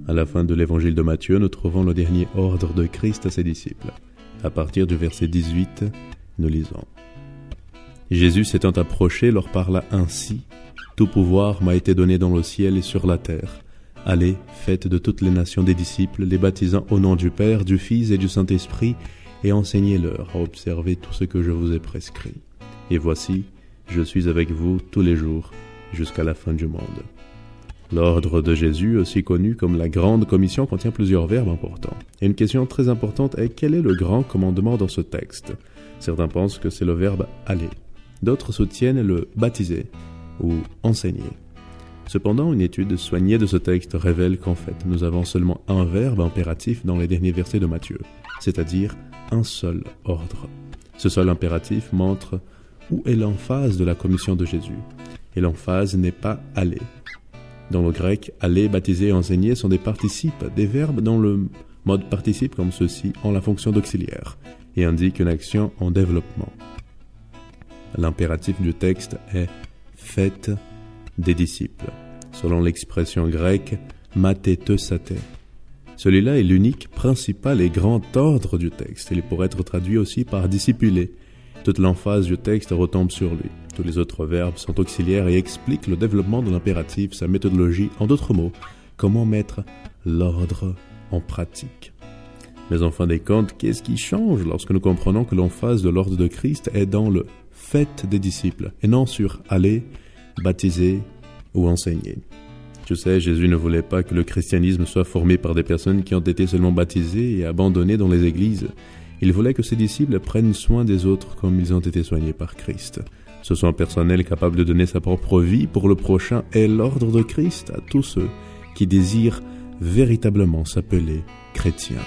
À la fin de l'évangile de Matthieu, nous trouvons le dernier ordre de Christ à ses disciples. À partir du verset 18, nous lisons. Jésus s'étant approché leur parla ainsi. Tout pouvoir m'a été donné dans le ciel et sur la terre. Allez, faites de toutes les nations des disciples, les baptisant au nom du Père, du Fils et du Saint-Esprit, et enseignez-leur à observer tout ce que je vous ai prescrit. Et voici, je suis avec vous tous les jours, jusqu'à la fin du monde. L'ordre de Jésus, aussi connu comme la Grande Commission, contient plusieurs verbes importants. Et une question très importante est quel est le grand commandement dans ce texte? Certains pensent que c'est le verbe « aller ». D'autres soutiennent le « baptiser » ou « enseigner ». Cependant, une étude soignée de ce texte révèle qu'en fait, nous avons seulement un verbe impératif dans les derniers versets de Matthieu, c'est-à-dire un seul ordre. Ce seul impératif montre où est l'emphase de la commission de Jésus. Et l'emphase n'est pas « aller ». Dans le grec, aller, baptiser et enseigner sont des participes, des verbes dont le mode participe comme ceci ont la fonction d'auxiliaire et indiquent une action en développement. L'impératif du texte est « faites des disciples », selon l'expression grecque « matheteusate ». Celui-là est l'unique, principal et grand ordre du texte. Il pourrait être traduit aussi par « discipuler ». Toute l'emphase du texte retombe sur lui. Tous les autres verbes sont auxiliaires et expliquent le développement de l'impératif, sa méthodologie, en d'autres mots, comment mettre l'ordre en pratique. Mais en fin des comptes, qu'est-ce qui change lorsque nous comprenons que l'emphase de l'ordre de Christ est dans le « faites des disciples » et non sur « aller », « baptiser » ou « enseigner ». Tu sais, Jésus ne voulait pas que le christianisme soit formé par des personnes qui ont été seulement baptisées et abandonnées dans les églises. Il voulait que ses disciples prennent soin des autres comme ils ont été soignés par Christ. Ce sont un personnel capable de donner sa propre vie pour le prochain et l'ordre de Christ à tous ceux qui désirent véritablement s'appeler chrétiens.